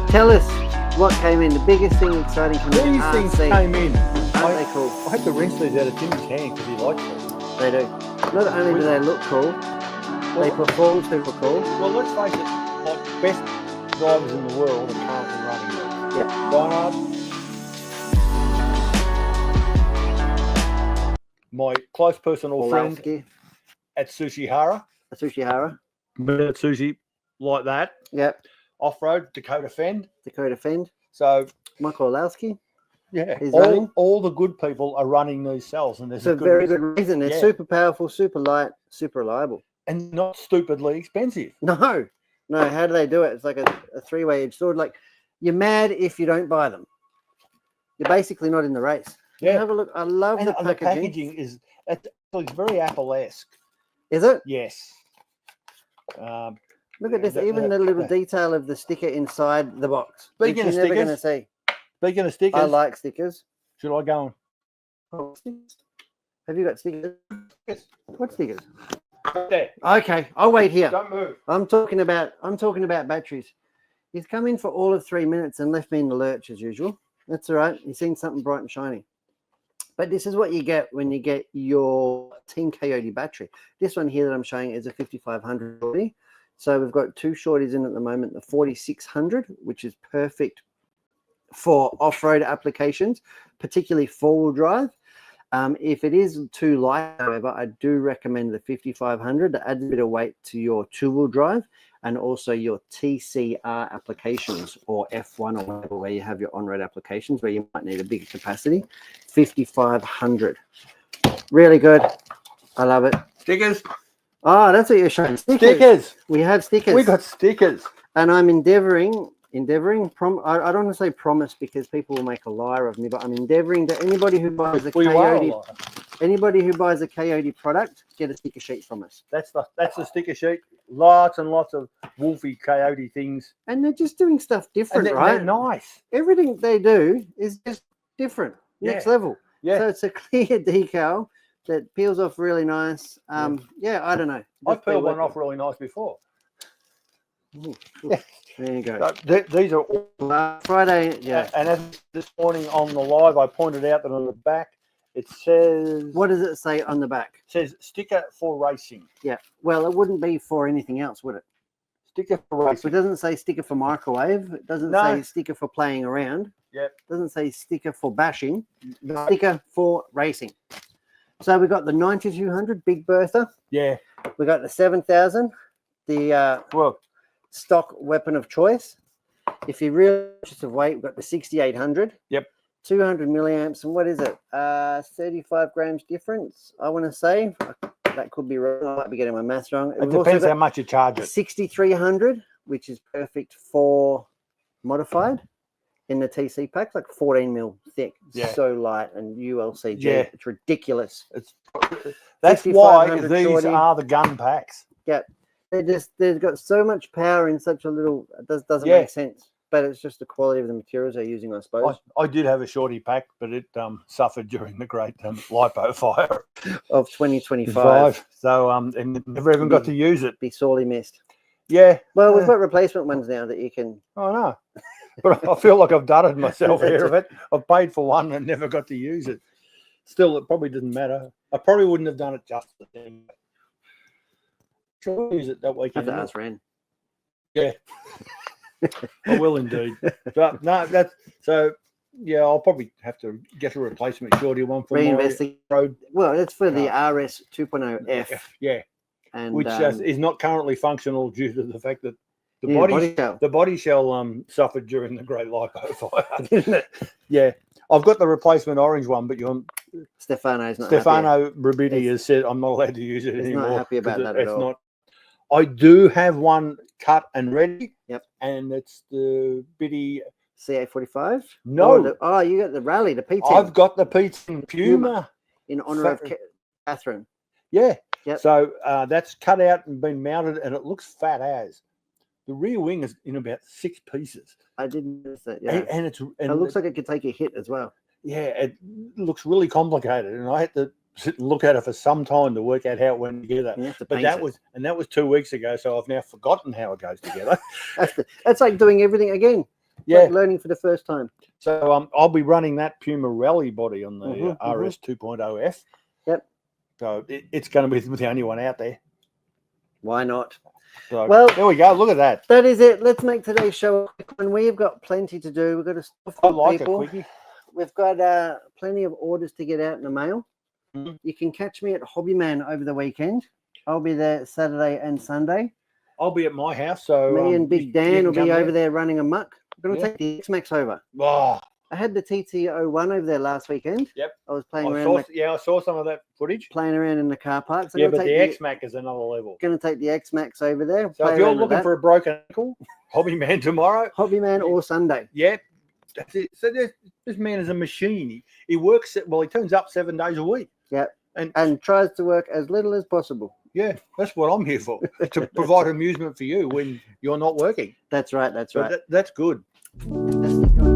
Tell us what came in. The biggest thing exciting coming in. These things came in. Aren't they cool? I had to rinse these out of Timmy's hand because he likes them. They do. Not only do they look cool, they perform super cool. Well, let's face it, like best drivers in the world are currently running these. Yeah. Barnard, my close personal friend at Sushihara. Sushihara. At Sushi, like that. Yep. Off-road, Dakota Fend. So Michael Olowski. Yeah. He's all the good people are running these cells, and there's a very good reason. They're super powerful, super light, super reliable. And not stupidly expensive. No. How do they do it? It's like a three-way edged sword. Like, you're mad if you don't buy them. You're basically not in the race. Yeah. Have a look. I love the packaging. The packaging is it's very Apple-esque. Is it? Yes. Look at this. Even the little detail of the sticker inside the box. Speaking of you're never going to see. Speaking of stickers. I like stickers. Should I go on? Oh, stickers. Have you got stickers? Yes. What stickers? There. Okay, I'll wait here. Don't move. I'm talking about batteries. He's come in for all of 3 minutes and left me in the lurch as usual. That's all right. He's seen something bright and shiny. But this is what you get when you get your Team Coyote battery. This one here that I'm showing is a 5500 shorty. So we've got two shorties in at the moment, the 4600, which is perfect for off-road applications, particularly four-wheel drive. If it is too light, however, I do recommend the 5500 that adds a bit of weight to your two-wheel drive and also your TCR applications, or F1 or whatever, where you have your on-road applications where you might need a bigger capacity. 5500. Really good. I love it. Stickers. Oh, that's what you're showing. Stickers. We have stickers. We got stickers. And I'm endeavoring, I don't want to say promise because people will make a liar of me, but I'm endeavoring to anybody who buys a Coyote product, get a sticker sheet from us. That's the sticker sheet. Lots and lots of Wolfie Coyote things. And they're just doing stuff different, and right? They're nice. Everything they do is just different. Next level. Yeah. So it's a clear decal that peels off really nice. I don't know. I peeled one off really nice before. Ooh. There you go. So these are all Friday. Yeah. And as this morning on the live, I pointed out that on the back it says. What does it say on the back? It says sticker for racing. Yeah. Well, it wouldn't be for anything else, would it? Sticker for racing. It doesn't say sticker for microwave. It doesn't say sticker for playing around. Yeah. It doesn't say sticker for bashing. No. Sticker for racing. So we got the 9200 Big Bertha. Yeah. We got the 7000, the stock weapon of choice. If you're really conscious of weight, we've got the 6800. Yep. 200 milliamps, and what is it? 35 grams difference, I want to say. That could be wrong. I might be getting my maths wrong. It depends how much you charge it. 6300, which is perfect for modified in the TC packs, like 14 mil thick. Yeah. So light and ULCG. Yeah. It's ridiculous. That's why these are the gun packs. Yeah. They've got so much power in such a little, it doesn't make sense. But it's just the quality of the materials they're using, I suppose. I did have a shorty pack, but it suffered during the great lipo fire of 2025. So and never even got to use it. Be sorely missed. Yeah. Well, we've got replacement ones now that you can. Oh no. But I feel like I've done it myself here of it. I've paid for one and never got to use it. Still, it probably didn't matter. I probably wouldn't have done it justice. Sure, use it that weekend. That's Ren. Yeah. I will indeed. But no, that's so. Yeah, I'll probably have to get a replacement shorty one for reinvestigate. Road. Well, it's for the RS 2.0F. Yeah, and which is not currently functional due to the fact that the body shell suffered during the Great Lipo Fire. Yeah, I've got the replacement orange one, but Stefano Brabiti has said I'm not allowed to use it anymore. Not happy about that at all. I do have one cut and ready. Yep. And it's the Bitty CA45. No. You got the Rally, the P10. I've got the P10 Puma in honor of Catherine. Yeah. Yep. So that's cut out and been mounted, and it looks fat as. The rear wing is in about 6 pieces. I didn't notice that. Yeah. And it looks like it could take a hit as well. Yeah, it looks really complicated, and I had to sit and look at it for some time to work out how it went together. But that was 2 weeks ago, so I've now forgotten how it goes together. That's like doing everything again. like learning for the first time. So I'll be running that Puma Rally body on the RS 2.0F. Yep. So it's going to be the only one out there. Why not? So, well, there we go. Look at that. That is it. Let's make today's show a quick one. We've got plenty to do. We've got to stuff I like people. a quickie. We've got plenty of orders to get out in the mail. You can catch me at Hobbyman over the weekend. I'll be there Saturday and Sunday. I'll be at my house. So me and Big Dan will be over there there running amok. I'm going to take the X-Max over. Oh. I had the TT01 over there last weekend. Yep. I was playing around. I saw some of that footage. Playing around in the car park. So yeah, but the X-Max is another level. Going to take the X-Max over there. So if you're looking for a broken ankle, Hobbyman tomorrow. Hobbyman or Sunday. Yeah. That's it. So this man is a machine. He works, he turns up 7 days a week. Yep. And tries to work as little as possible. Yeah, that's what I'm here for, to provide amusement for you when you're not working. That's right. That's right. That's good. Let's keep going.